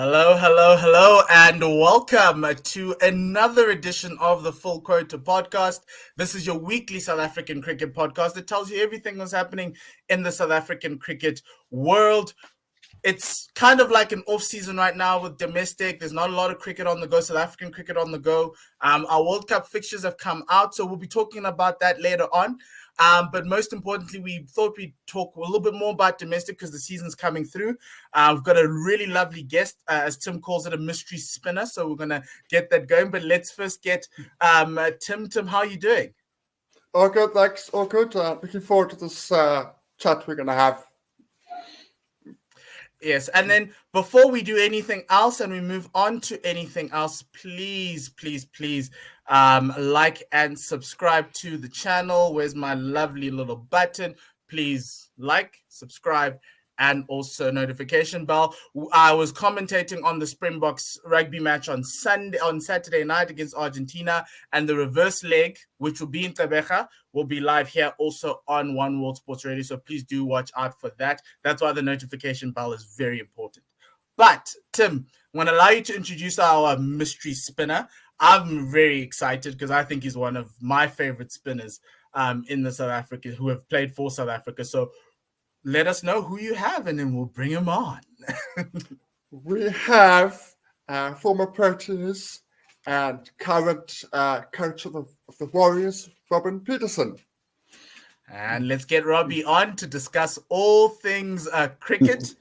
Hello, hello, hello, and welcome to another edition of the Full Quota podcast. This is your weekly South African cricket podcast that tells you everything that's happening in the South African cricket world. It's kind of like an off-season right now with domestic. There's not a lot of cricket on the go, South African cricket on the go. Our World Cup fixtures have come out, so we'll be talking about that later on. But most importantly, we thought we'd talk a little bit more about domestic because the season's coming through. We've got a really lovely guest, as Tim calls it, a mystery spinner. So we're going to get that going. But let's first get Tim. Tim, how are you doing? All good, thanks. All good. Looking forward to this chat we're going to have. Yes, and then before we do anything else and we move on to anything else, please like and subscribe to the channel. Where's my lovely little button? Please like, subscribe, and also notification bell. I was commentating on the Springboks rugby match on Saturday night against Argentina, and the reverse leg, which will be in Tebeja, will be live here also on One World Sports Radio. So please do watch out for that. That's why the notification bell is very important. But Tim, I'm going to allow you to introduce our mystery spinner. I'm very excited because I think he's one of my favorite spinners in the South Africa who have played for South Africa. So let us know who you have, and then we'll bring him on. We have former Proteas and current coach of the Warriors, Robin Peterson. And let's get Robbie on to discuss all things cricket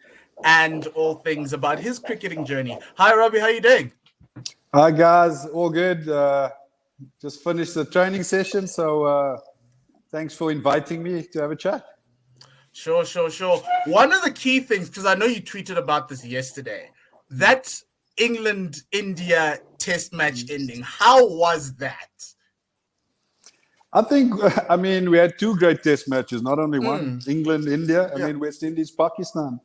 and all things about his cricketing journey. Hi, Robbie. How are you doing? Hi, guys. All good. Just finished the training session, so thanks for inviting me to have a chat. Sure. One of the key things, because I know you tweeted about this yesterday, that England-India test match ending, how was that? I mean, we had two great test matches, not only one. England, India, and then West Indies, Pakistan.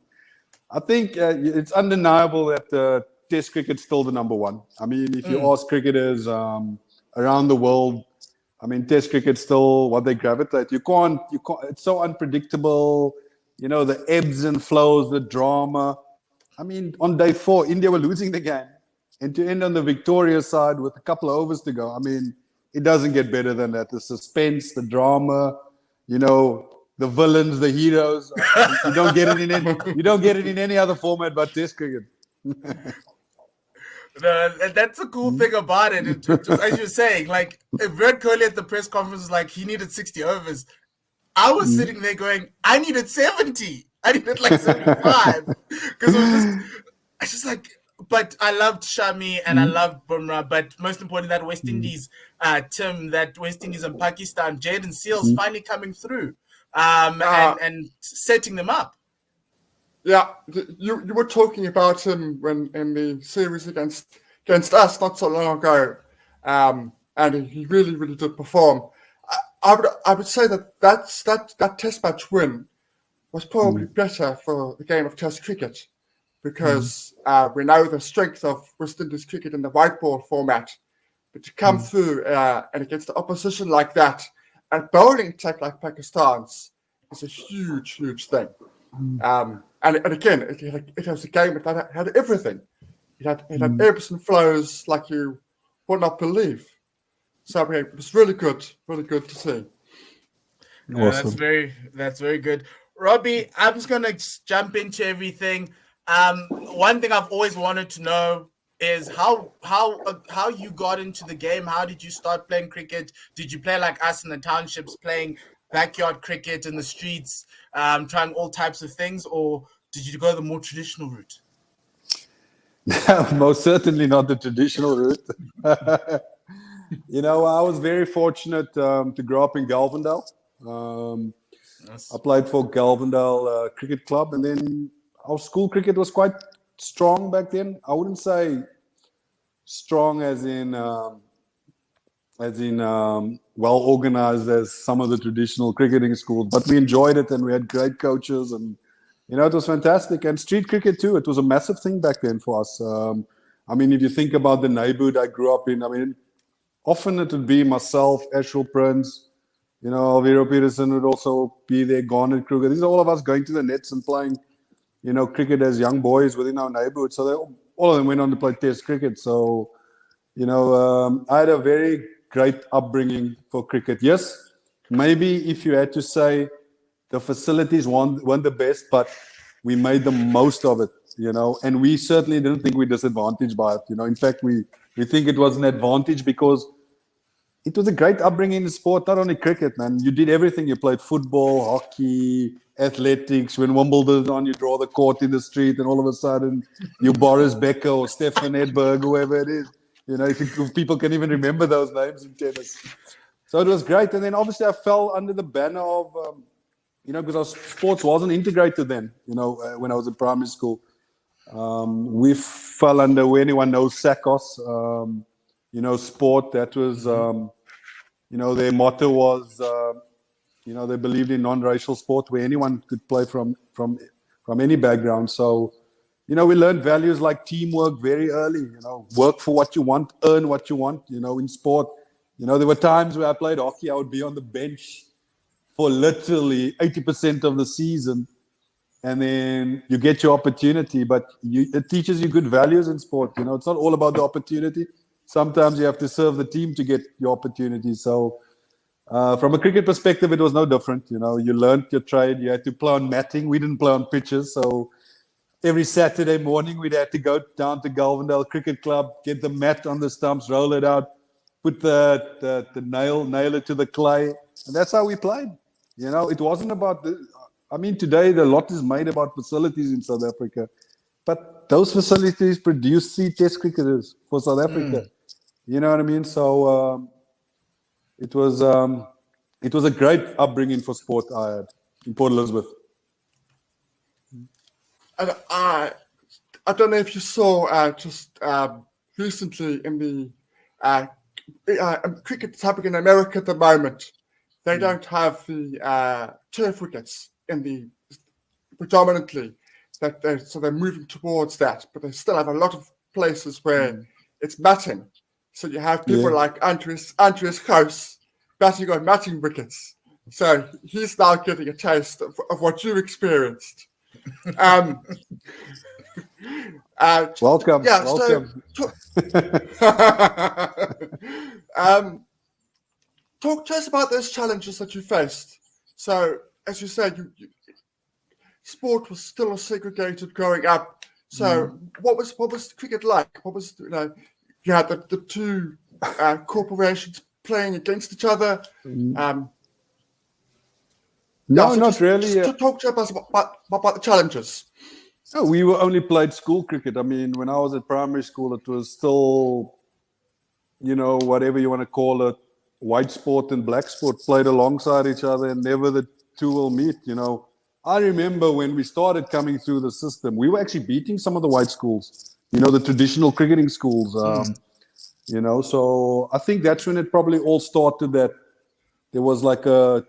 I think it's undeniable that test cricket's still the number one. I mean, if you ask cricketers around the world, I mean, test cricket's still what they gravitate. You can't, it's so unpredictable, the ebbs and flows, the drama. I mean, on day 4, India were losing the game. And to end on the victorious side with a couple of overs to go, I mean, it doesn't get better than that. The suspense, the drama, the villains, the heroes. You don't get it in any other format but test cricket. That's a cool thing about it. Just as you're saying, like, if Virat Kohli at the press conference was like, he needed 60 overs, I was sitting there going, I needed 70. I needed like 75. Because I just like, but I loved Shami and I loved Bumrah, but most importantly, that West Indies, Tim, that West Indies and Pakistan, Jaden Seals finally coming through and setting them up. Yeah, you were talking about him when in the series against us not so long ago, and he really did perform. I would say that test match win was probably better for the game of test cricket because we know the strength of West Indies cricket in the white ball format, but to come through and against the opposition like that, and bowling attack like Pakistan's is a huge thing. And again, it was a game that had everything. It had ebbs and flows like you would not believe. So it was really good to see. Awesome. That's very good. Robbie, I'm just gonna jump into everything. One thing I've always wanted to know is how you got into the game. How did you start playing cricket? Did you play like us in the townships, playing backyard cricket in the streets, trying all types of things, or did you go the more traditional route? Most certainly not the traditional route. I was very fortunate to grow up in Galvindale. I played for Galvindale Cricket Club, and then our school cricket was quite strong back then. I wouldn't say strong as in well organized as some of the traditional cricketing schools, but we enjoyed it and we had great coaches, and it was fantastic. And street cricket too, it was a massive thing back then for us. I mean, if you think about the neighborhood I grew up in, I mean, often it would be myself, Ashwell Prince, Robin Peterson would also be there, Garnet Kruger. These are all of us going to the nets and playing cricket as young boys within our neighborhood. So there all of them went on to play Test cricket. So, I had a very great upbringing for cricket. Yes, maybe if you had to say the facilities weren't the best, but we made the most of it, and we certainly didn't think we were disadvantaged by it. In fact, we think it was an advantage because it was a great upbringing in sport, not only cricket, man. You did everything. You played football, hockey, athletics. When Wimbledon on, you draw the court in the street, and all of a sudden, you Boris Becker or Stefan Edberg, whoever it is. If people can even remember those names in tennis. So it was great. And then obviously I fell under the banner of, because our sports wasn't integrated then, when I was in primary school. We fell under, where anyone knows SACOS, sport. That was, their motto was, they believed in non-racial sport where anyone could play from any background. So, we learned values like teamwork very early, work for what you want, earn what you want, in sport. There were times where I played hockey, I would be on the bench for literally 80% of the season. And then you get your opportunity, but it teaches you good values in sport. It's not all about the opportunity. Sometimes you have to serve the team to get your opportunity. So from a cricket perspective, it was no different. You learned your trade. You had to play on matting. We didn't play on pitches. So every Saturday morning, we'd have to go down to Galvindale Cricket Club, get the mat on the stumps, roll it out, put the nail it to the clay. And that's how we played. It wasn't about today a lot is made about facilities in South Africa, but those facilities produce Test cricketers for South Africa. You know what I mean? So it was a great upbringing for sport I had in Port Elizabeth. And I don't know if you saw just recently in the cricket that's happening in America at the moment. They don't have the turf wickets predominantly. So they're moving towards that, but they still have a lot of places where it's matting. So you have people like Andries Gous batting on matting wickets. So he's now getting a taste of what you experienced. Welcome. Yeah. Welcome. Talk to us about those challenges that you faced. So, as you said, sport was still segregated growing up. So, what was cricket like? What was you had the two corporations playing against each other. No, not really. Just talk to us about the challenges. No, we were only played school cricket. I mean, when I was at primary school, it was still, whatever you want to call it, white sport and black sport played alongside each other, and never the two will meet. I remember when we started coming through the system, we were actually beating some of the white schools, the traditional cricketing schools. So I think that's when it probably all started, that there was like a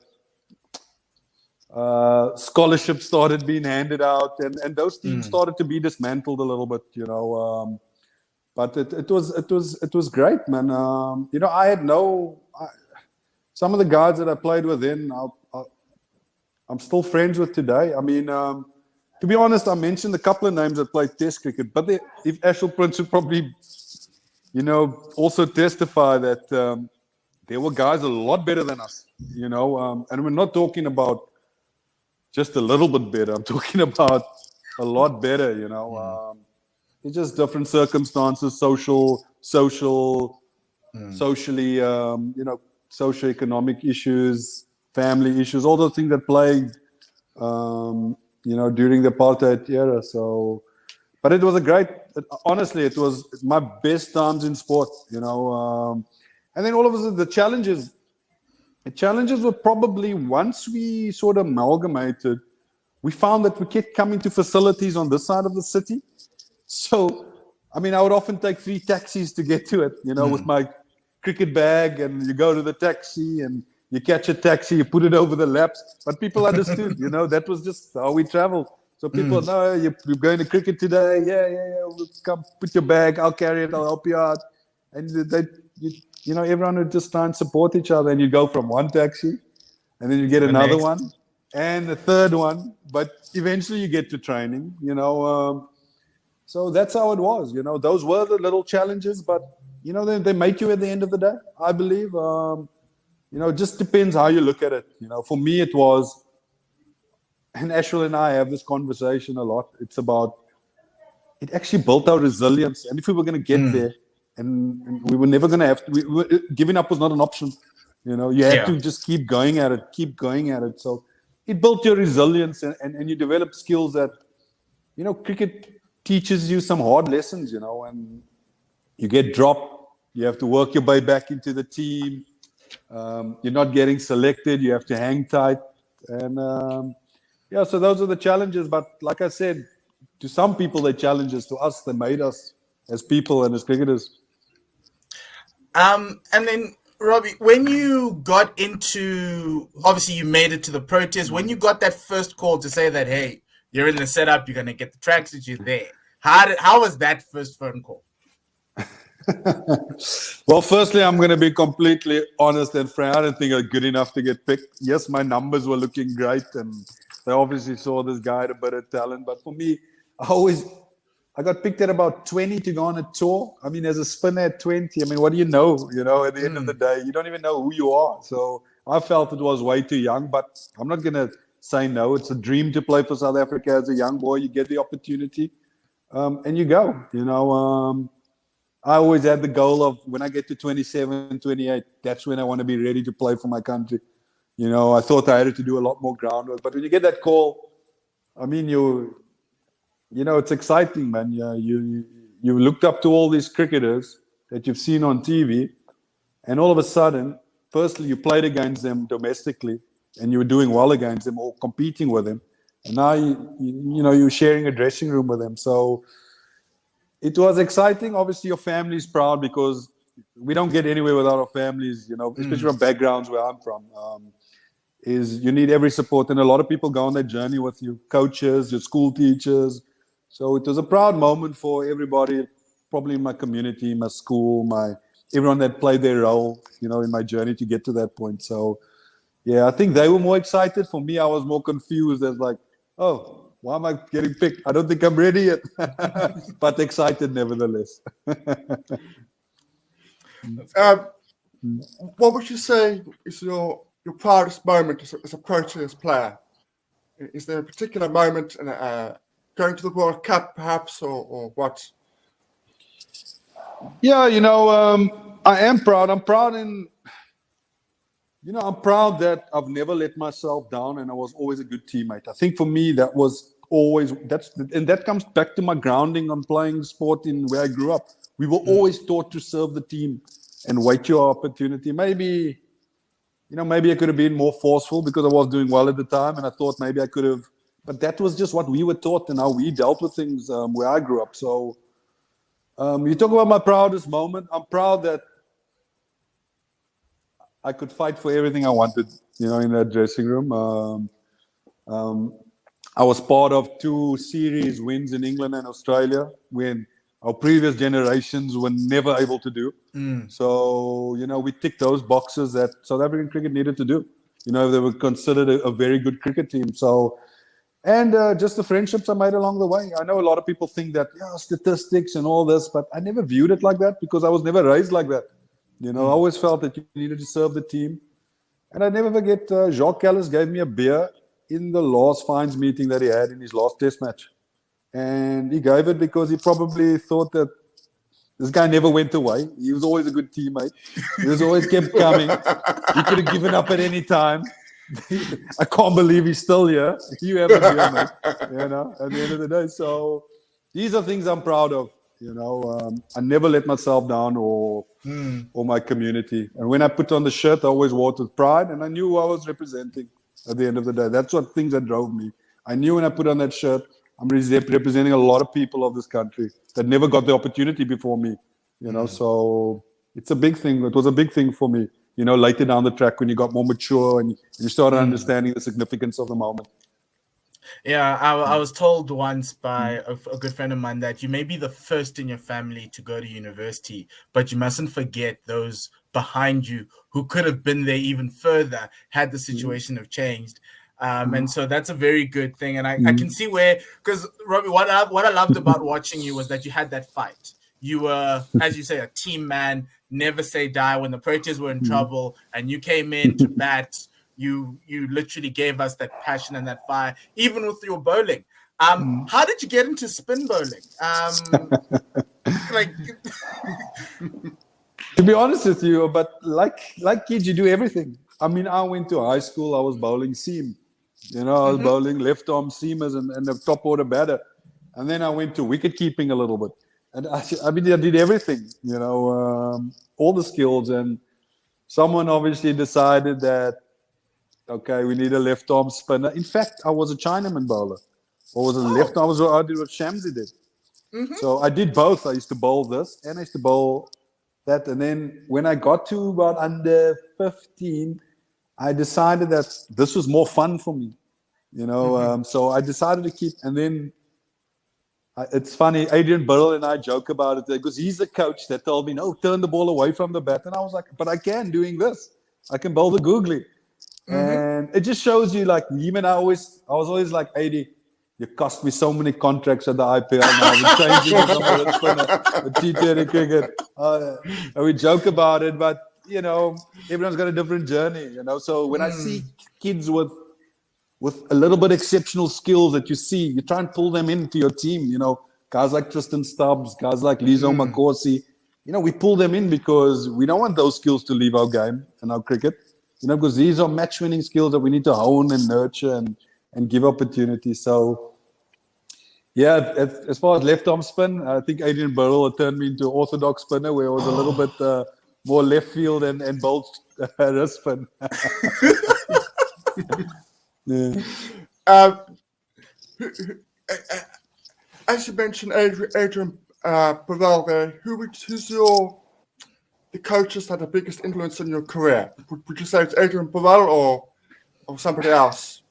scholarship started being handed out, and those teams started to be dismantled a little bit, but it was great, man. I had some of the guys that I played with then, I'm still friends with today. I mean, to be honest, I mentioned a couple of names that played Test cricket, but if Ashel Prince would probably, also testify that there were guys a lot better than us, and we're not talking about just a little bit better. I'm talking about a lot better, It's just different circumstances, socially, socioeconomic issues, family issues, all those things that plagued, during the apartheid era. So, but it was honestly, it was my best times in sport, and then all of a sudden the challenges were probably, once we sort of amalgamated, we found that we kept coming to facilities on this side of the city. So, I mean, I would often take 3 taxis to get to it, with my cricket bag, and you go to the taxi and you catch a taxi, you put it over the laps. But people understood, that was just how we traveled. So people know, you're going to cricket today. Yeah. We'll come put your bag. I'll carry it. I'll help you out. And everyone would just try and support each other. And you go from one taxi, and then you get another one, and a third one. But eventually you get to training, So that's how it was. Those were the little challenges, but they make you at the end of the day, I believe. It just depends how you look at it. For me, it was, and Ashwell and I have this conversation a lot. It's about, it actually built our resilience. And if we were going to get there, and we were never going to have to, giving up was not an option. You had to just keep going at it. So it built your resilience, and you develop skills that, cricket teaches you some hard lessons, and you get dropped. You have to work your way back into the team. You're not getting selected. You have to hang tight. And so those are the challenges. But like I said, to some people, they're challenges. To us, they made us as people and as cricketers. And then, Robbie, when you got into, obviously you made it to the Proteas, when you got that first call to say that, hey, you're in the setup, you're going to get the tracksuit, you're there. How was that first phone call? Well, firstly, I'm going to be completely honest and frank. I didn't think I was good enough to get picked. Yes, my numbers were looking great, and they obviously saw this guy had a bit of talent. But for me, I got picked at about 20 to go on a tour. I mean, as a spinner at 20, I mean, what do you know? At the end of the day, you don't even know who you are. So I felt it was way too young, but I'm not going to say no. It's a dream to play for South Africa as a young boy. You get the opportunity, and you go. I always had the goal of, when I get to 27, 28, that's when I want to be ready to play for my country. I thought I had to do a lot more groundwork. But when you get that call, I mean, it's exciting, man. You looked up to all these cricketers that you've seen on TV, and all of a sudden, firstly, you played against them domestically, and you were doing well against them or competing with them. And now, you're sharing a dressing room with them. So it was exciting. Obviously, your family's proud because we don't get anywhere without our families, especially from backgrounds where I'm from. Is you need every support. And a lot of people go on that journey with you, coaches, your school teachers. So it was a proud moment for everybody, probably in my community, my school, everyone that played their role, in my journey to get to that point. So, yeah, I think they were more excited. For me, I was more confused as like, oh, why am I getting picked? I don't think I'm ready yet. But excited nevertheless. What would you say is your proudest moment as a Proteas player? Is there a particular moment going to the World Cup, perhaps, or what? Yeah, I am proud. I'm proud I'm proud that I've never let myself down, and I was always a good teammate. I think for me, that was always, and that comes back to my grounding on playing sport in where I grew up. We were always taught to serve the team and wait your opportunity. Maybe I could have been more forceful because I was doing well at the time, and I thought maybe I could have, but that was just what we were taught and how we dealt with things where I grew up. So you talk about my proudest moment. I'm proud that I could fight for everything I wanted, in that dressing room. I was part of 2 series wins in England and Australia when our previous generations were never able to do. So, we ticked those boxes that South African cricket needed to do. They were considered a very good cricket team. So, and just the friendships I made along the way. I know a lot of people think that, statistics and all this, but I never viewed it like that because I was never raised like that. I always felt that you needed to serve the team. And I never forget, Jacques Callis gave me a beer in the last fines meeting that he had in his last test match. And he gave it because he probably thought that this guy never went away. He was always a good teammate. He was always kept coming. He could have given up at any time. I can't believe he's still here. You have a beer, mate. At the end of the day. So these are things I'm proud of. I never let myself down or my community. And when I put on the shirt, I always wore it with pride, and I knew who I was representing at the end of the day. That's what things that drove me. I knew when I put on that shirt, I'm representing a lot of people of this country that never got the opportunity before me. So it's a big thing. It was a big thing for me, later down the track when you got more mature and you started understanding the significance of the moment. Yeah, I was told once by a good friend of mine that you may be the first in your family to go to university, but you mustn't forget those behind you who could have been there even further had the situation have changed. And so that's a very good thing. And I can see where, because Robbie, what I loved about watching you was that you had that fight. You were, as you say, a team man, never say die. When the Proteas were in trouble and you came in to bat, you literally gave us that passion and that fire, even with your bowling. How did you get into spin bowling? To be honest with you, but like kids, you do everything. I mean, I went to high school, I was bowling seam. I was bowling left-arm seamers and a top-order batter. And then I went to wicket-keeping a little bit. And I did everything, all the skills. And someone obviously decided that, okay, we need a left-arm spinner. In fact, I was a Chinaman bowler. Or was it left? I did what Shamsi did. So I did both. I used to bowl this and I used to bowl that. And then when I got to about under 15, I decided that this was more fun for me. So I decided to keep. And then it's funny, Adrian Burrell and I joke about it because he's the coach that told me, no, turn the ball away from the bat. And I was like, but I can doing this. I can bowl the googly. And it just shows you, like, even I was always like, 80. You cost me so many contracts at the IPL now. We're changing the T20 cricket. And we joke about it, but everyone's got a different journey. So when I see kids with a little bit exceptional skills that you try and pull them into your team. Guys like Tristan Stubbs, guys like Lizo Makosi. We pull them in because we don't want those skills to leave our game and our cricket. Because these are match-winning skills that we need to hone and nurture and give opportunity. So, yeah, as far as left-arm spin, I think Adrian Burrell turned me into an orthodox spinner where I was a little bit more left field and bowled wrist spin. As you mentioned, Adrian Burrell there, who's the coaches that had the biggest influence on your career? Would you say it's Adrian Burrell or somebody else?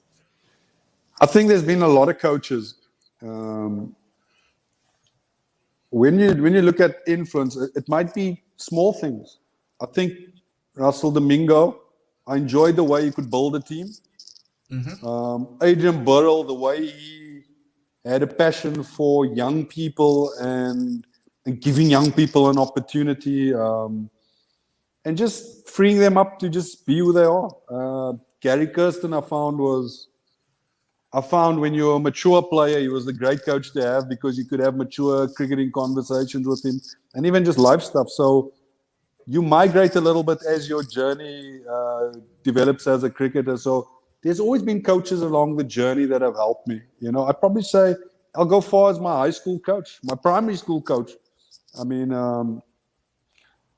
I think there's been a lot of coaches. When you look at influence, it might be small things. I think Russell Domingo, I enjoyed the way he could build a team. Adrian Burrell, the way he had a passion for young people and giving young people an opportunity and just freeing them up to just be who they are. Gary Kirsten, I found when you're a mature player, he was a great coach to have because you could have mature cricketing conversations with him and even just life stuff. So you migrate a little bit as your journey develops as a cricketer. So there's always been coaches along the journey that have helped me. I'd probably say I'll go far as my high school coach, my primary school coach. I mean,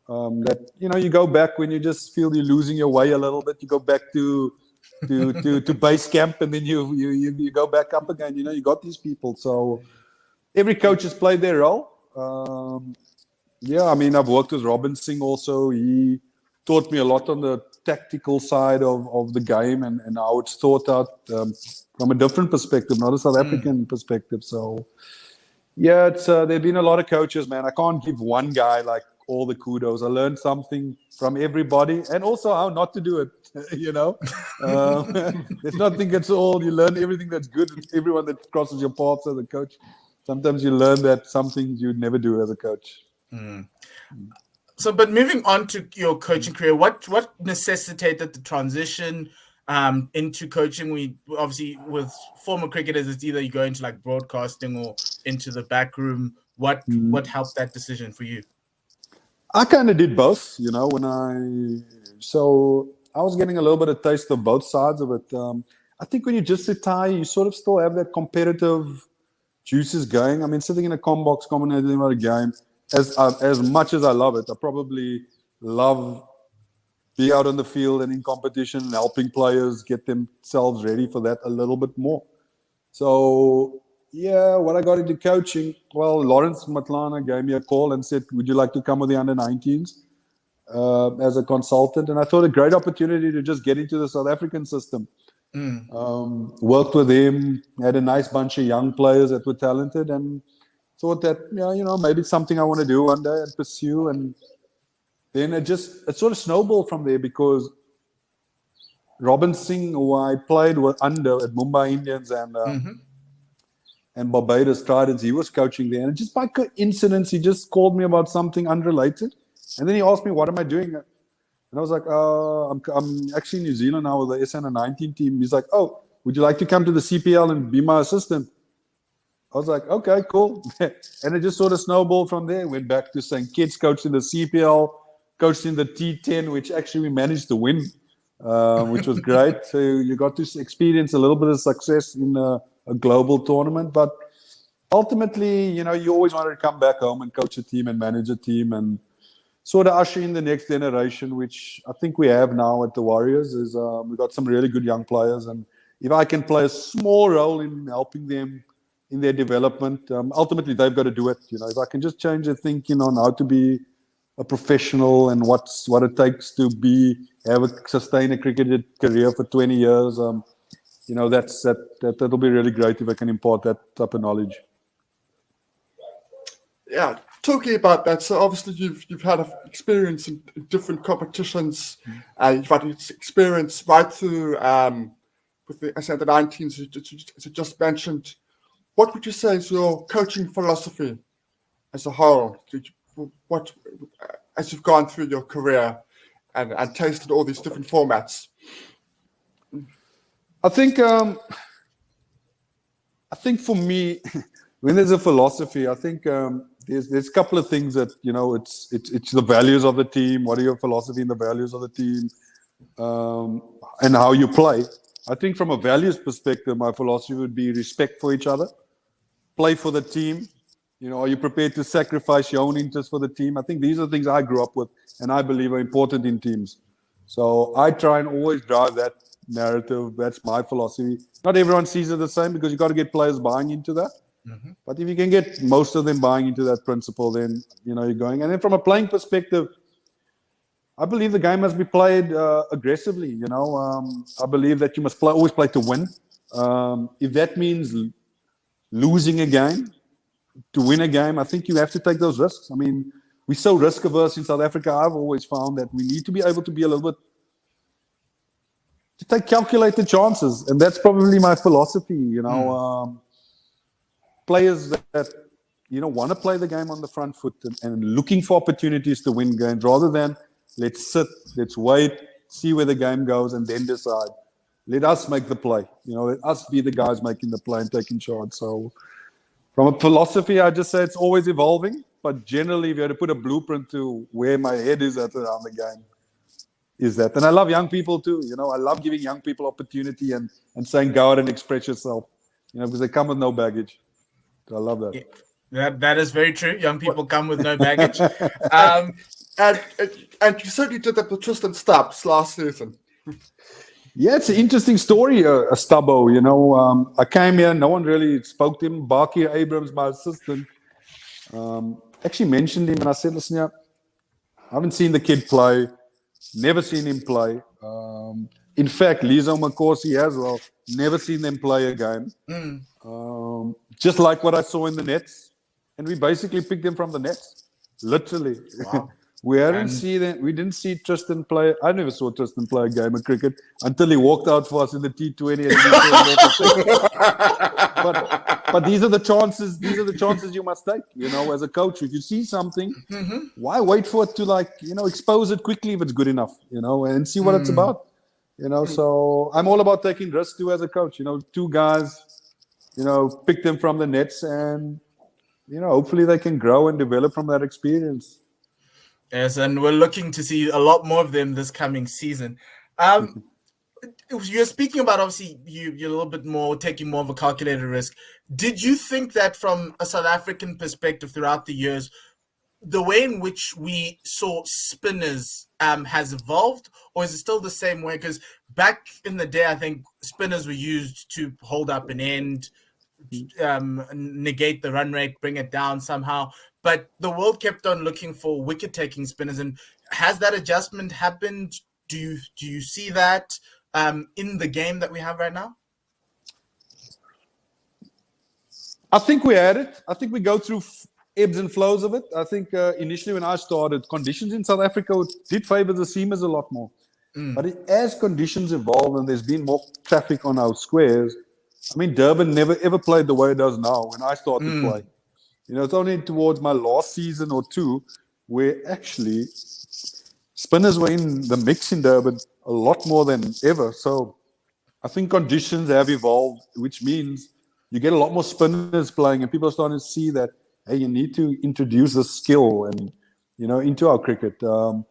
that you go back when you just feel you're losing your way a little bit. You go back to base camp, and then you go back up again. You got these people. So every coach has played their role. I mean, I've worked with Robin Singh also. He taught me a lot on the tactical side of the game and how it's thought out from a different perspective, not a South African perspective. So, yeah, it's there've been a lot of coaches, man. I can't give one guy like all the kudos. I learned something from everybody, and also how not to do it. There's nothing that's all. You learn everything that's good. Everyone that crosses your paths as a coach. Sometimes you learn that some things you'd never do as a coach. So, but moving on to your coaching career, what necessitated the transition into coaching? We obviously, with former cricketers, it's either you go into like broadcasting or into the back room. What helped that decision for you? I kind of did both, so I was getting a little bit of taste of both sides of it. I think when you just sit high, you sort of still have that competitive juices going. I mean, sitting in a comm box commentating about a game, as much as I love it, I probably love being out on the field and in competition and helping players get themselves ready for that a little bit more. So, yeah, when I got into coaching, well, Lawrence Matlana gave me a call and said, would you like to come with the under-19s as a consultant? And I thought a great opportunity to just get into the South African system. Worked with him, had a nice bunch of young players that were talented, and thought that, maybe it's something I want to do one day and pursue. And then it sort of snowballed from there because Robin Singh, who I played under at Mumbai Indians and Barbados Tridents, he was coaching there. And just by coincidence, he just called me about something unrelated. And then he asked me, what am I doing? And I was like, I'm actually in New Zealand now with the SN19 team. He's like, oh, would you like to come to the CPL and be my assistant? I was like, okay, cool. And it just sort of snowballed from there. Went back to St. Kitts, coached in the CPL, coached in the T10, which actually we managed to win, which was great. So you got to experience a little bit of success in a global tournament. But ultimately, you always wanted to come back home and coach a team and manage a team and sort of usher in the next generation, which I think we have now at the Warriors. Is we've got some really good young players. And if I can play a small role in helping them in their development, ultimately they've got to do it. If I can just change their thinking on how to be a professional and what it takes to sustain a cricket career for 20 years, that'll be really great if I can impart that type of knowledge. Yeah, talking about that, so obviously you've had experience in different competitions. You've had experience right through with the SN19s as you just mentioned. What would you say is your coaching philosophy as a whole? What, as you've gone through your career and tasted all these different formats? I think for me, when there's a philosophy, I think there's a couple of things that it's the values of the team. What are your philosophy and the values of the team, and how you play? I think from a values perspective, my philosophy would be respect for each other, play for the team. Are you prepared to sacrifice your own interests for the team? I think these are things I grew up with and I believe are important in teams. So I try and always drive that narrative. That's my philosophy. Not everyone sees it the same because you've got to get players buying into that. Mm-hmm. But if you can get most of them buying into that principle, then, you're going. And then from a playing perspective, I believe the game must be played aggressively. I believe that you must always play to win. If that means losing a game to win a game, I think you have to take those risks. I mean, we're so risk averse in South Africa. I've always found that we need to be able to be a little bit to take calculated chances, and that's probably my philosophy. Players that want to play the game on the front foot and looking for opportunities to win games rather than let's sit, let's wait, see where the game goes, and then decide. Let us make the play. Let us be the guys making the play and taking charge. So from a philosophy, I just say it's always evolving. But generally, if you had to put a blueprint to where my head is at around the game, is that. And I love young people too. I love giving young people opportunity and saying, go out and express yourself, because they come with no baggage. So I love that. Yeah, that is very true. Young people come with no baggage. And you certainly did that with Tristan Stubbs last season. Yeah, it's an interesting story, Stubbo. I came here, no one really spoke to him. Bakir Abrams, my assistant, actually mentioned him, and I said, listen, I haven't seen the kid play, never seen him play. In fact, Lizo Makosi as well, never seen them play a game. Just like what I saw in the nets, and we basically picked them from the nets, literally. Wow. We didn't see Tristan play. I never saw Tristan play a game of cricket until he walked out for us in the T20. But these are the chances. These are the chances you must take. As a coach, if you see something, why wait for it to expose it quickly if it's good enough, and see what it's about. So I'm all about taking risks too as a coach. Two guys, pick them from the nets, and hopefully they can grow and develop from that experience. Yes, and we're looking to see a lot more of them this coming season. You're speaking about, obviously, you're a little bit more taking more of a calculated risk. Did you think that from a South African perspective throughout the years, the way in which we saw spinners has evolved, or is it still the same way? Because back in the day, I think spinners were used to hold up an end, negate the run rate, bring it down somehow. But the world kept on looking for wicket-taking spinners. And has that adjustment happened? Do you see that in the game that we have right now? I think we had it. I think we go through ebbs and flows of it. I think initially when I started, conditions in South Africa did favor the seamers a lot more. But as conditions evolve and there's been more traffic on our squares, I mean, Durban never ever played the way it does now when I started playing. You know, it's only towards my last season or two where actually spinners were in the mix in Durban a lot more than ever. So I think conditions have evolved, which means you get a lot more spinners playing, and people are starting to see that, hey, you need to introduce the skill and, you know, into our cricket. You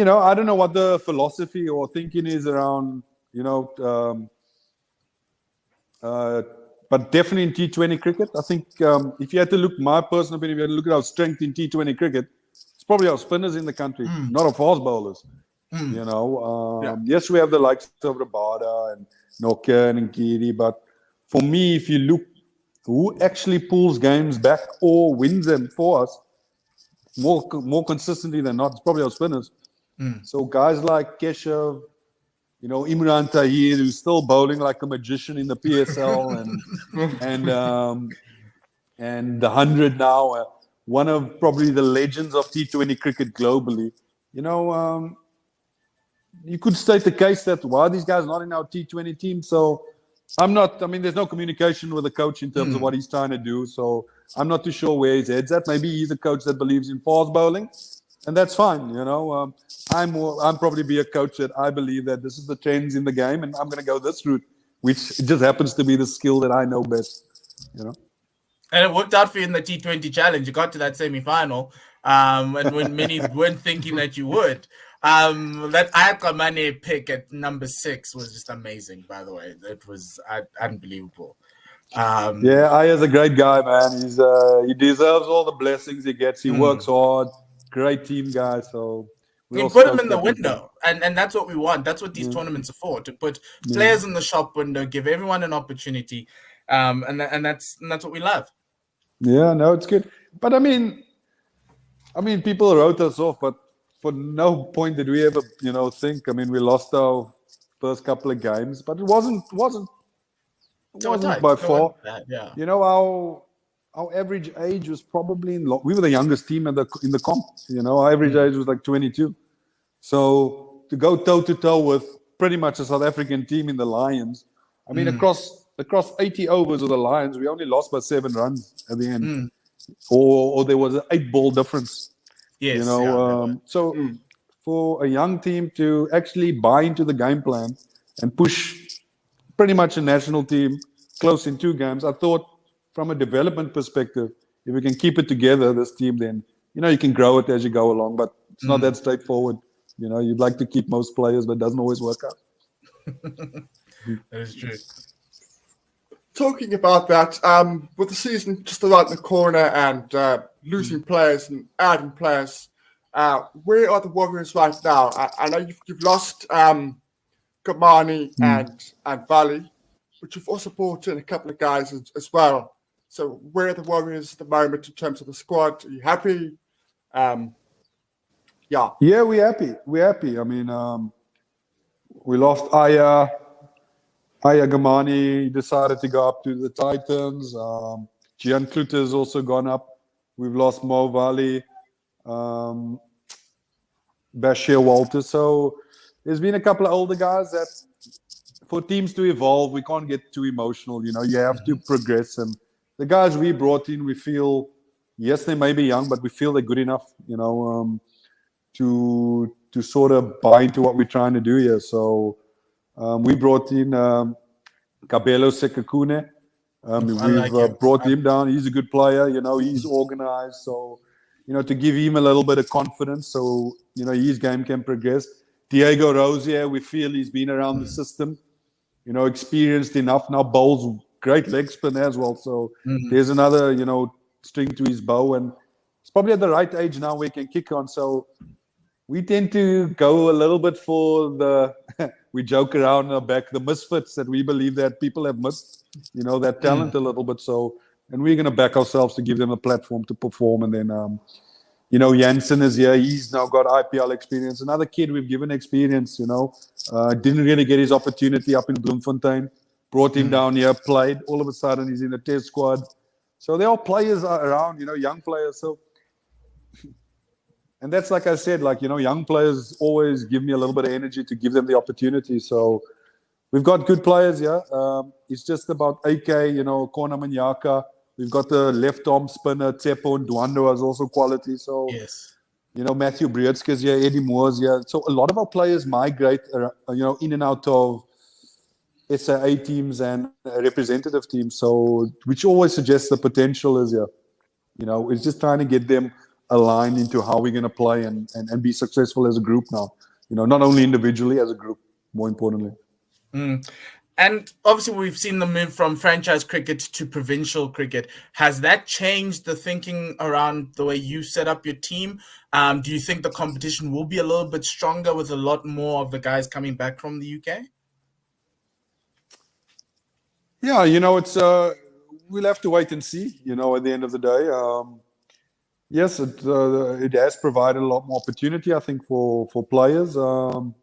know, I don't know what the philosophy or thinking is around, you know, but definitely in T20 cricket, I think if you had to look, my personal opinion, if you had to look at our strength in T20 cricket, it's probably our spinners in the country, not our fast bowlers. You know, yes, we have the likes of Rabada and Nokia and Ngidi, but for me, if you look who actually pulls games back or wins them for us more consistently than not, it's probably our spinners. So guys like Keshav, you know, Imran Tahir, who's still bowling like a magician in the PSL, and the 100 now, one of probably the legends of T20 cricket globally. You know, you could state the case that why are these guys not in our T20 team? So I'm not, I mean, there's no communication with the coach in terms of what he's trying to do. So I'm not too sure where his head's at. Maybe he's a coach that believes in fast bowling, and that's fine. You know, I'm probably be a coach that I believe that this is the trends in the game, and I'm going to go this route, which just happens to be the skill that I know best. You know, and it worked out for you in the T20 challenge. You got to that semi-final, and when many weren't thinking that you would. That Ayaka Mane pick at number 6 was just amazing. By the way, it was unbelievable. Yeah, Aya's a great guy, man. He deserves all the blessings he gets. He works hard. Great team guy. So we put him in the window, and that's what we want. That's what these tournaments are for, to put players in the shop window, give everyone an opportunity, and that's what we love. Yeah, no, it's good. But I mean, people wrote us off, but for no point did we ever, you know, think. I mean, we lost our first couple of games, but it wasn't by far. You know, our average age was probably we were the youngest team in the comp. You know, our average age was like 22. So to go toe to toe with pretty much a South African team in the Lions, I mean, across 80 overs of the Lions, we only lost by 7 runs at the end, or there was an 8-ball difference. Yes, you know, for a young team to actually buy into the game plan and push pretty much a national team close in 2 games, I thought from a development perspective, if we can keep it together, this team, then, you know, you can grow it as you go along, but it's not that straightforward. You know, you'd like to keep most players, but it doesn't always work out. That is true. Talking about that, with the season just around the corner and losing players and adding players, where are the Warriors right now? I know you've lost Kamani and Valley, but you've also brought in a couple of guys as well. So where are the Warriors at the moment in terms of the squad? Are you happy? Yeah, we're happy. We're happy. I mean, we lost Aya Gamani decided to go up to the Titans. Gian Klute has also gone up. We've lost Mo Valley, Bashir Walter. So there's been a couple of older guys that, for teams to evolve, we can't get too emotional. You know, you have to progress. And the guys we brought in, we feel, yes, they may be young, but we feel they're good enough, you know, to sort of buy into what we're trying to do here. So we brought in Kabelo Sekakune. We've brought him down. He's a good player. You know, he's organized. So, you know, to give him a little bit of confidence so, you know, his game can progress. Diego Rosier, we feel he's been around the system, you know, experienced enough. Now bowls great leg spin as well. So there's another, you know, string to his bow. And it's probably at the right age now where he can kick on. So we tend to go a little bit for the... we joke around back the misfits that we believe that people have missed, you know, that talent a little bit. So, and we're going to back ourselves to give them a platform to perform. And then, you know, Jansen is here. He's now got IPL experience. Another kid we've given experience, you know, didn't really get his opportunity up in Bloemfontein. Brought him down here, played. All of a sudden, he's in the test squad. So there are players around, you know, young players. So And that's like I said, like, young players always give me a little bit of energy to give them the opportunity. So we've got good players, yeah. It's just about AK, Kona Manyaka. We've got the left-arm spinner, Tsepo and Dwando has also quality. So, Yes. Matthew Breedska's here, Eddie Moore's here. So a lot of our players migrate, in and out of SAA teams and representative teams. So, which always suggests the potential is here. It's just trying to get them aligned into how we're going to play and be successful as a group now. Not only individually, as a group, more importantly. And obviously, we've seen the move from franchise cricket to provincial cricket. Has that changed the thinking around the way you set up your team? Do you think the competition will be a little bit stronger with a lot more of the guys coming back from the UK? Yeah, it's we'll have to wait and see. At the end of the day, yes, it has provided a lot more opportunity, I think, for players. I'm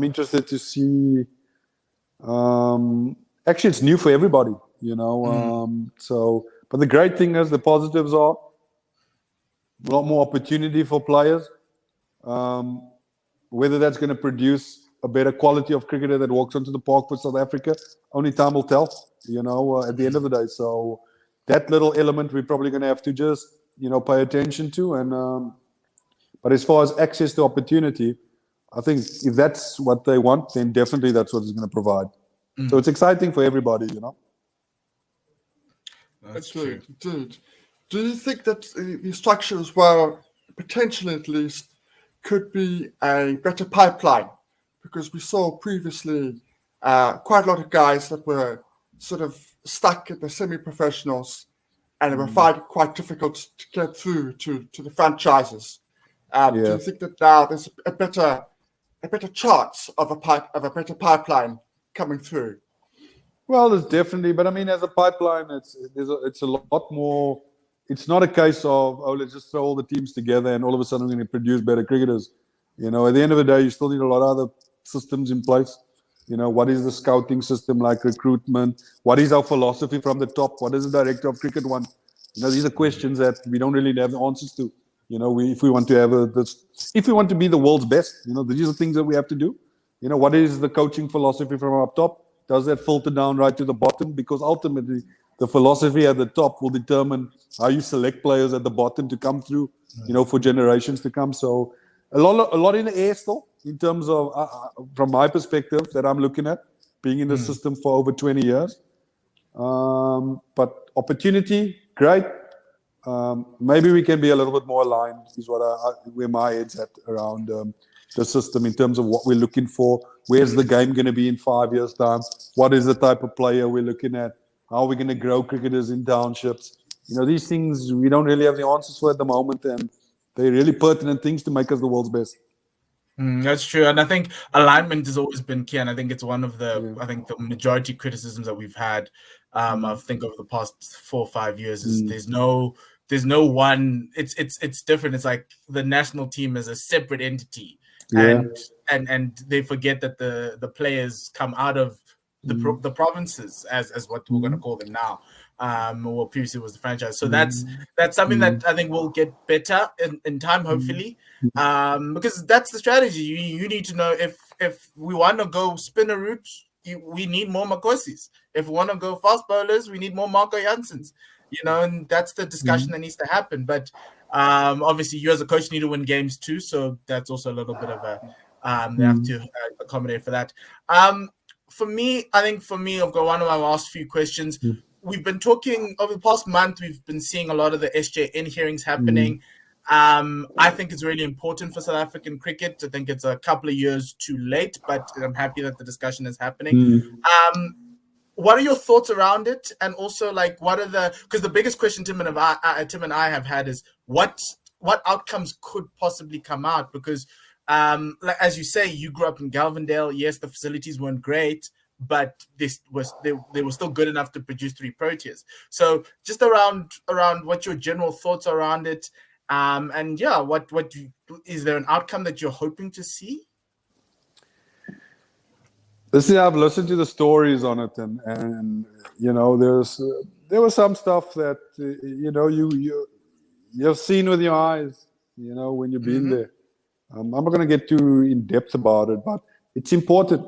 interested to see. Actually, it's new for everybody. But the great thing is the positives are a lot more opportunity for players. Whether that's going to produce a better quality of cricketer that walks onto the park for South Africa, only time will tell. At the end of the day, so that little element we're probably going to have to just pay attention to. And but as far as access to opportunity, I think if that's what they want, then definitely that's what it's going to provide. So it's exciting for everybody, That's true. Indeed. Do you think that the structure as well, potentially at least, could be a better pipeline? Because we saw previously quite a lot of guys that were sort of stuck at the semi-professionals and they were finding it quite difficult to get through to the franchises. Do you think that now there's a better chance of a better pipeline coming through? Well, there's definitely, but I mean, as a pipeline, it's a lot more. It's not a case of, let's just throw all the teams together and all of a sudden we're going to produce better cricketers. At the end of the day, you still need a lot of other systems in place. What is the scouting system like, recruitment? What is our philosophy from the top? What does the director of cricket want? These are questions that we don't really have the answers to. If we want to have if we want to be the world's best, these are things that we have to do. What is the coaching philosophy from up top? Does that filter down right to the bottom? Because ultimately, the philosophy at the top will determine how you select players at the bottom to come through, for generations to come. So a lot in the air still, in terms of, from my perspective, that I'm looking at, being in the system for over 20 years. But opportunity, great. Maybe we can be a little bit more aligned, is where my head's at around the system in terms of what we're looking for. Where's the game going to be in 5 years' time? What is the type of player we're looking at? How are we going to grow cricketers in townships? These things we don't really have the answers for at the moment, and they're really pertinent things to make us the world's best. That's true, and I think alignment has always been key, and I think it's one of the the majority criticisms that we've had. I think over the past 4 or 5 years is there's no one. It's different. It's like the national team is a separate entity, and they forget that the players come out of the provinces as what we're going to call them now. Well, previously was the franchise. So that's something that I think will get better in time, hopefully, because that's the strategy. You need to know if we want to go spinner route, we need more Makosis. If we want to go fast bowlers, we need more Marco Janssens. And that's the discussion that needs to happen. But obviously, you as a coach need to win games too. So that's also a little bit of a they have to accommodate for that. For me, I've got one of my last few questions. We've been talking over the past month. We've been seeing a lot of the SJN hearings happening. I think it's really important for South African cricket. I think it's a couple of years too late, but I'm happy that the discussion is happening. What are your thoughts around it? And also, because the biggest question Tim and I have had is what outcomes could possibly come out? Because as you say, you grew up in Galvindale. Yes, the facilities weren't great, but they were still good enough to produce 3 Proteas. So just around what your general thoughts around it, and what is there an outcome that you're hoping to see? Listen, I've listened to the stories on it, and there was some stuff that you've seen with your eyes, when you've been there. I'm not going to get too in depth about it, but it's important.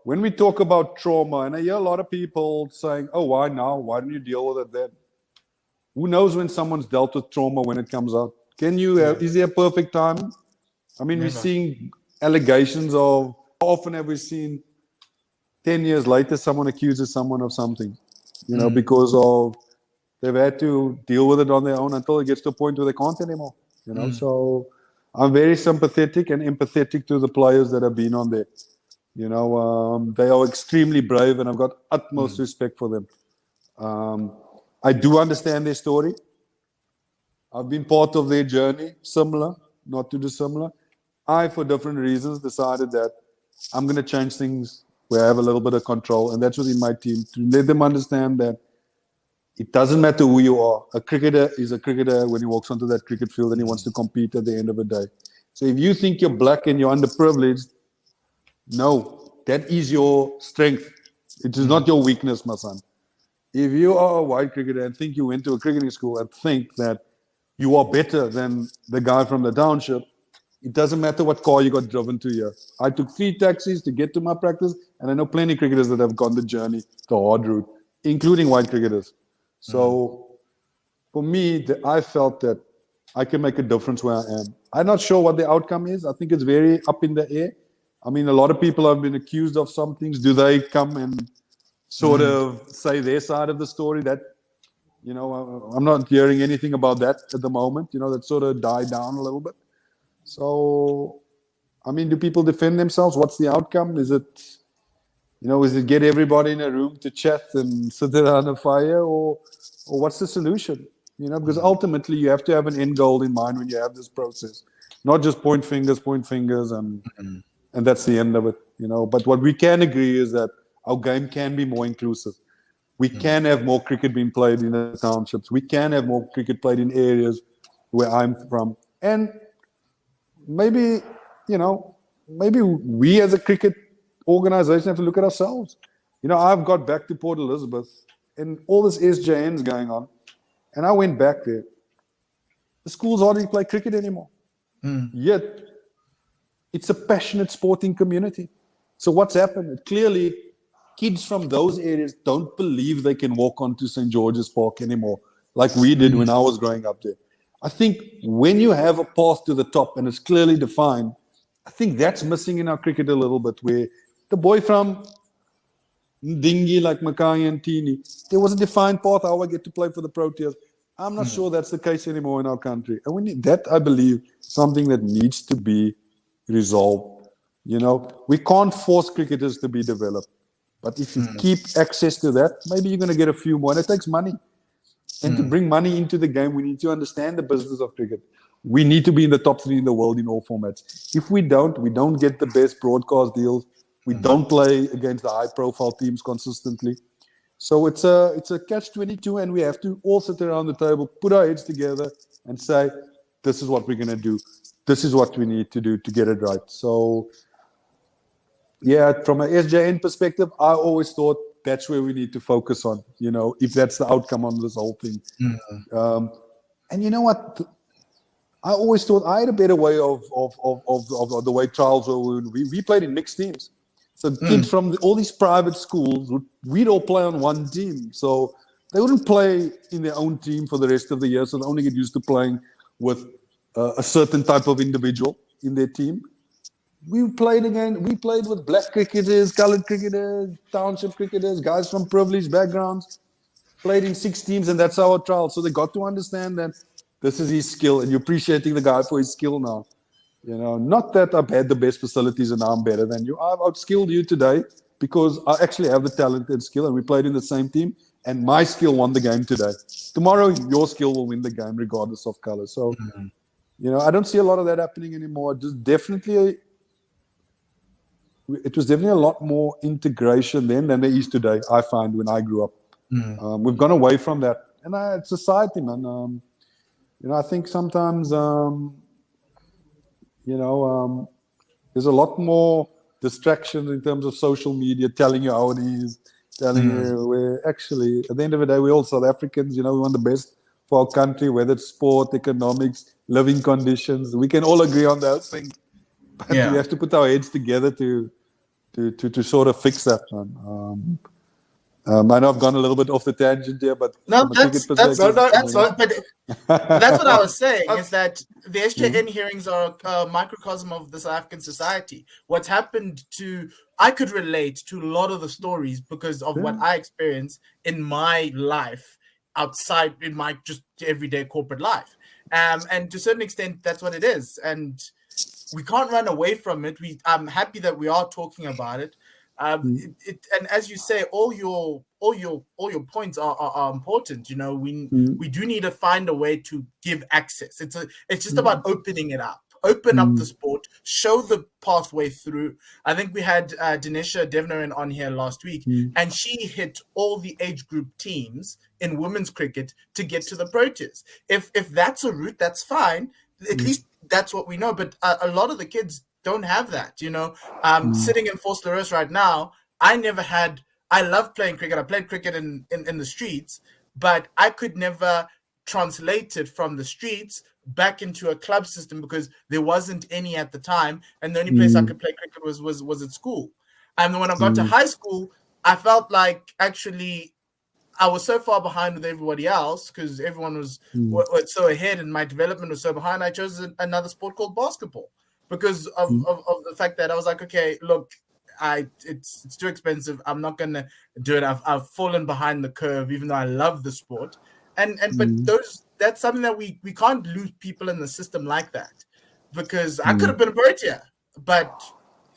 When we talk about trauma, and I hear a lot of people saying, "Oh, why now? Why don't you deal with it then?" Who knows when someone's dealt with trauma when it comes out? Is there a perfect time? I mean, we're seeing allegations of, how often have we seen 10 years later someone accuses someone of something, because of they've had to deal with it on their own until it gets to a point where they can't anymore, So I'm very sympathetic and empathetic to the players that have been on there. They are extremely brave, and I've got utmost respect for them. I do understand their story. I've been part of their journey, similar, not too dissimilar. I, for different reasons, decided that I'm going to change things where I have a little bit of control, and that's within my team, to let them understand that it doesn't matter who you are. A cricketer is a cricketer when he walks onto that cricket field and he wants to compete at the end of the day. So if you think you're black and you're underprivileged, no, that is your strength. It is not your weakness, my son. If you are a white cricketer and think you went to a cricketing school and think that you are better than the guy from the township, it doesn't matter what car you got driven to here. I took 3 taxis to get to my practice, and I know plenty of cricketers that have gone the journey, the hard route, including white cricketers. So for me, I felt that I can make a difference where I am. I'm not sure what the outcome is. I think it's very up in the air. I mean, a lot of people have been accused of some things. Do they come and sort of say their side of the story? That, I'm not hearing anything about that at the moment. That sort of died down a little bit. So, I mean, do people defend themselves? What's the outcome? Is it get everybody in a room to chat and sit around a fire, or what's the solution? Because ultimately you have to have an end goal in mind when you have this process, not just point fingers, and that's the end of it. But what we can agree is that our game can be more inclusive. We can have more cricket being played in the townships. We can have more cricket played in areas where I'm from, and maybe we as a cricket organization have to look at ourselves. I've got back to Port Elizabeth and all this SJN's going on, and I went back there. The schools hardly play cricket anymore. Yet it's a passionate sporting community. So what's happened? Clearly, kids from those areas don't believe they can walk onto St. George's Park anymore, like we did when I was growing up there. I think when you have a path to the top and it's clearly defined, I think that's missing in our cricket a little bit, where the boy from Dingy, like Makai and Teeny, there was a defined path how I get to play for the Proteas. I'm not sure that's the case anymore in our country. And we need that, I believe, something that needs to be resolved. We can't force cricketers to be developed. But if you keep access to that, maybe you're going to get a few more. And it takes money. And to bring money into the game, we need to understand the business of cricket. We need to be in the top 3 in the world in all formats. If we don't get the best broadcast deals. We don't play against the high-profile teams consistently. So it's a catch-22, and we have to all sit around the table, put our heads together, and say, this is what we're going to do. This is what we need to do to get it right. So, yeah, from an SJN perspective, I always thought that's where we need to focus on, if that's the outcome on this whole thing. And you know what? I always thought I had a better way of the way trials were. We played in mixed teams. So kids from all these private schools, we'd all play on one team. So they wouldn't play in their own team for the rest of the year. So they only get used to playing with a certain type of individual in their team. We played with black cricketers, colored cricketers, township cricketers, guys from privileged backgrounds, played in 6 teams, and that's our trial. So they got to understand that this is his skill, and you're appreciating the guy for his skill now. Not that I've had the best facilities and now I'm better than you. I've outskilled you today because I actually have the talent and skill, and we played in the same team, and my skill won the game today. Tomorrow, your skill will win the game regardless of color. So, I don't see a lot of that happening anymore. It was definitely a lot more integration then than there is today, I find, when I grew up. We've gone away from that. And it's society, man. I think sometimes, there's a lot more distractions in terms of social media telling you how it is, telling you where actually, at the end of the day, we're all South Africans. We want the best for our country, whether it's sport, economics, living conditions. We can all agree on those things, but we have to put our heads together to sort of fix that. I know I've gone a little bit off the tangent here, but no, that's but that's what I was saying is that the SJN hearings are a microcosm of the South African society. What's happened I could relate to a lot of the stories because of what I experienced in my life outside in my just everyday corporate life. And to a certain extent, that's what it is. And we can't run away from it. I'm happy that we are talking about it. And as you say, all your points are important. You know, we do need to find a way to give access. It's just about opening it up. Open up the sport, show the pathway through. I think we had Dinesha Devnaran on here last week, and she hit all the age group teams in women's cricket to get to the Proteas. If that's a route, that's fine. At least that's what we know. But a lot of the kids don't have that, you know. Sitting in Force right now, I love playing cricket. I played cricket in the streets, but I could never translate it from the streets back into a club system because there wasn't any at the time, and the only place I could play cricket was at school. And when I got to high school, I felt like actually I was so far behind with everybody else because everyone was so ahead and my development was so behind. I chose another sport called basketball because of the fact that I was like, okay, look, it's too expensive. I'm not gonna do it. I've fallen behind the curve, even though I love the sport. But that's something that we can't lose people in the system like that, because I could have been a Protea, but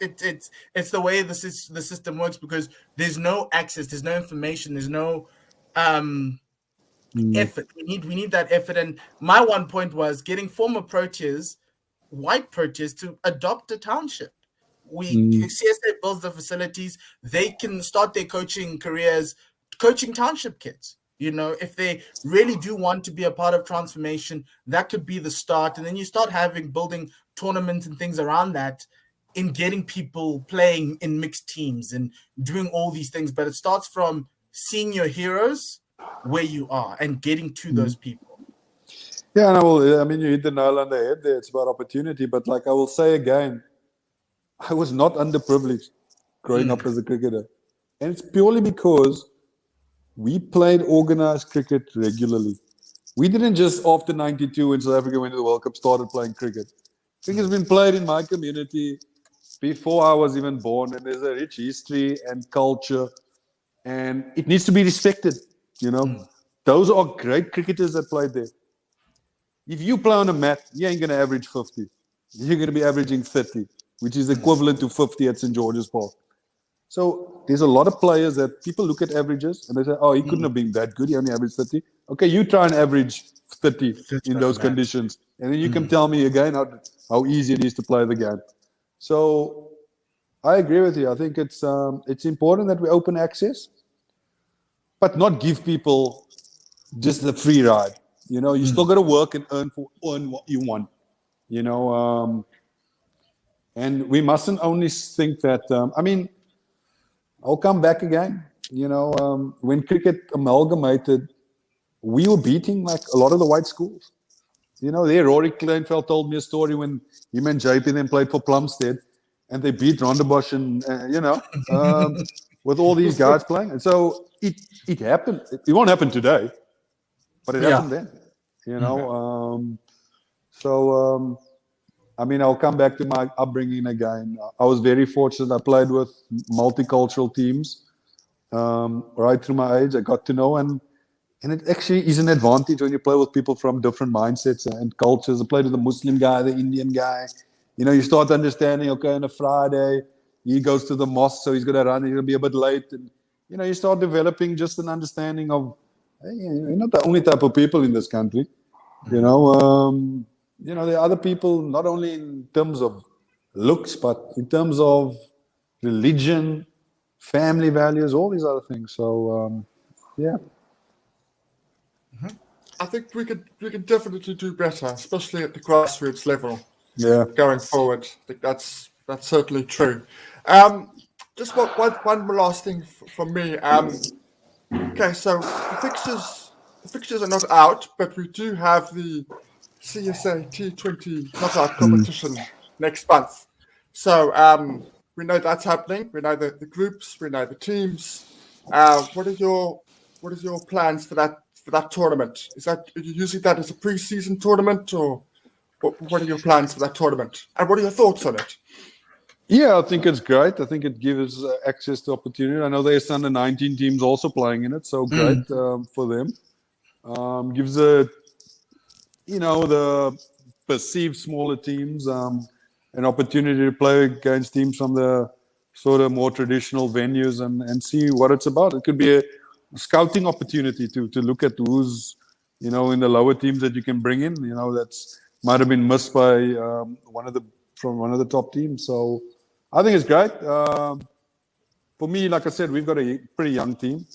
it's the way the system works because there's no access, there's no information, there's no effort. We need that effort. And my one point was getting former Proteas, white Proteas, to adopt a township. CSA builds the facilities, they can start their coaching careers coaching township kids. You know, if they really do want to be a part of transformation, that could be the start. And then you start building tournaments and things around that in getting people playing in mixed teams and doing all these things. But it starts from seeing your heroes where you are and getting to those people. Yeah, and you hit the nail on the head there. It's about opportunity. But like I will say again, I was not underprivileged growing up as a cricketer. And it's purely because we played organized cricket regularly. We didn't just after 92 when South Africa went to the World Cup started playing cricket. Cricket's been played in my community before I was even born, and there's a rich history and culture, and it needs to be respected. You know, those are great cricketers that played there. If you play on a mat, you ain't going to average 50. You're going to be averaging 30, which is equivalent to 50 at St. George's Park. So there's a lot of players that people look at averages and they say, oh, he couldn't have been that good. He only averaged 30. Okay, you try and average 30 in those conditions. And then you can tell me again how easy it is to play the game. So I agree with you. I think it's important that we open access, but not give people just the free ride. You know, you still got to work and earn what you want. You know, and we mustn't only think that, I'll come back again. You know, when cricket amalgamated, we were beating like a lot of the white schools. You know, there Rory Kleinveld told me a story when him and JP then played for Plumstead, and they beat Rondebosch and with all these guys playing. And so it happened. It won't happen today, but it happened then. You know, I'll come back to my upbringing again. I was very fortunate. I played with multicultural teams right through my age. I got to know, and it actually is an advantage when you play with people from different mindsets and cultures. I played with the Muslim guy, the Indian guy. You know, you start understanding, okay, on a Friday, he goes to the mosque, so he's going to run, he's going to be a bit late. And, you know, you start developing just an understanding of, hey, you're not the only type of people in this country. You know, there are other people, not only in terms of looks, but in terms of religion, family values, all these other things. So, yeah. I think we could definitely do better, especially at the grassroots level. Yeah. Going forward, I think that's certainly true. Just one last thing from me. Okay, so the fixtures are not out, but we do have the CSA T20 knockout competition next month. So we know that's happening. We know the groups. We know the teams. What is your plans for that tournament? Are you using that as a pre-season tournament, or what are your plans for that tournament? And what are your thoughts on it? Yeah, I think it's great. I think it gives access to opportunity. I know there's under 19 teams also playing in it, so great for them. Gives the perceived smaller teams an opportunity to play against teams from the sort of more traditional venues and see what it's about. It could be a scouting opportunity to look at who's in the lower teams that you can bring in. That's might have been missed by one of the top teams. So I think it's great. For me, like I said, we've got a pretty young team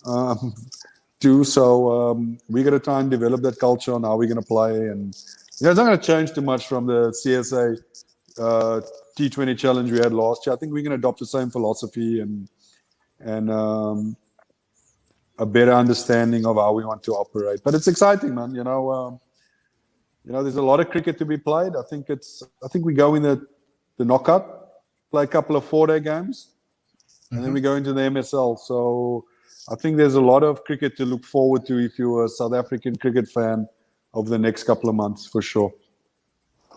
too. So we got to try and develop that culture on how we're going to play. And it's not going to change too much from the CSA T20 challenge we had last year. I think we can adopt the same philosophy and a better understanding of how we want to operate. But it's exciting, man. There's a lot of cricket to be played. I think we go in the knockout, play a couple of 4-day games, and then we go into the MSL. So I think there's a lot of cricket to look forward to if you're a South African cricket fan over the next couple of months, for sure.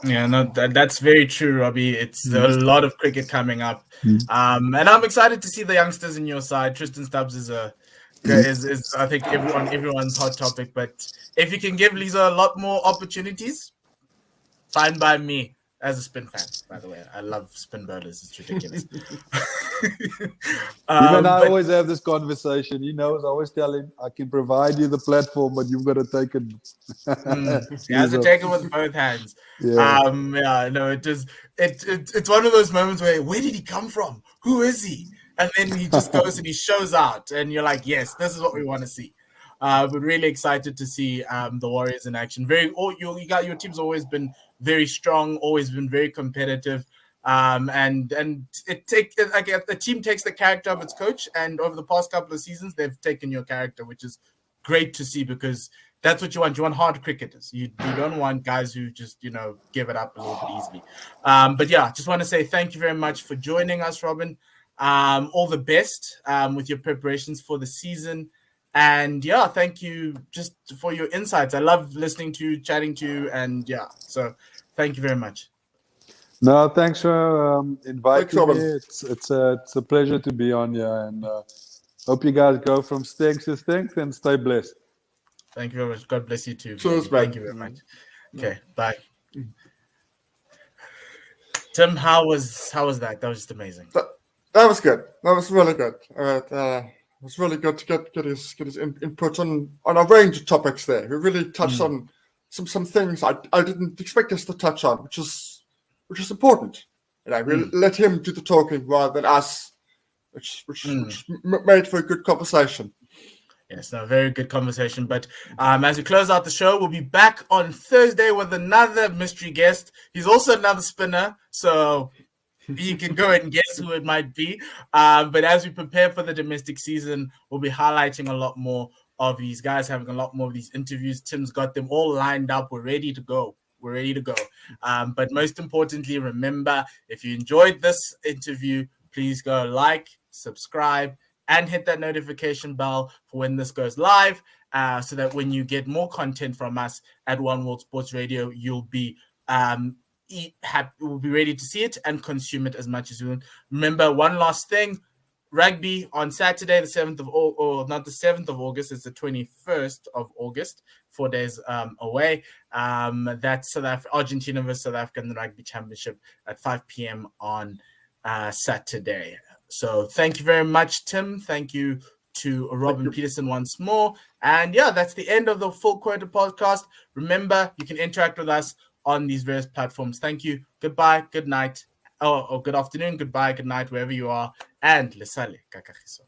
Yeah, no, that's very true, Robbie. It's a lot of cricket coming up, and I'm excited to see the youngsters in your side. Tristan Stubbs is I think everyone's hot topic. But if you can give Lisa a lot more opportunities, fine by me. As a spin fan, by the way, I love spin bowlers. It's ridiculous. I always have this conversation. He knows. I always tell him, I can provide you the platform, but you've got to take it. He has to take it with both hands. Yeah. It's one of those moments where did he come from? Who is he? And then he just goes and he shows out, and you're like, yes, this is what we want to see. But really excited to see the Warriors in action. Your team's always been very strong, always been very competitive, and the team takes the character of its coach. And over the past couple of seasons, they've taken your character, which is great to see because that's what you want. You want hard cricketers. You don't want guys who just give it up a little bit easily. But yeah, just want to say thank you very much for joining us, Robin. All the best with your preparations for the season. And yeah, thank you just for your insights. I love listening to you, chatting to you, and yeah, so thank you very much. No, thanks for inviting me. It's a pleasure to be on here, and hope you guys go from strength to strength and stay blessed. Thank you very much. God bless you too. Cheers, thank you very much. Okay, bye. Tim, how was that? That was just amazing. That was good. That was really good. It was really good to get his input on a range of topics there. We really touched on some things I didn't expect us to touch on, which is important. We let him do the talking rather than us, which made for a good conversation. Yes, a very good conversation. But as we close out the show, we'll be back on Thursday with another mystery guest. He's also another spinner, so you can go and guess who it might be. But as we prepare for the domestic season, we'll be highlighting a lot more of these guys, having a lot more of these interviews. Tim's got them all lined up. We're ready to go. But most importantly, remember, if you enjoyed this interview, please go like, subscribe, and hit that notification bell for when this goes live, so that when you get more content from us at One World Sports Radio, you'll be we'll be ready to see it and consume it as much as you want. Remember, one last thing, rugby on Saturday, the 7th of August, or not the 7th of August, it's the 21st of August, 4 days away. That's Argentina versus South Africa in the Rugby Championship at 5 p.m. on Saturday. So thank you very much, Tim. Thank you to Robin Peterson once more. And yeah, that's the end of the Full Quota podcast. Remember, you can interact with us on these various platforms. Thank you. Goodbye. Good night. Or good afternoon. Goodbye. Good night, wherever you are. And lesale kakagiso.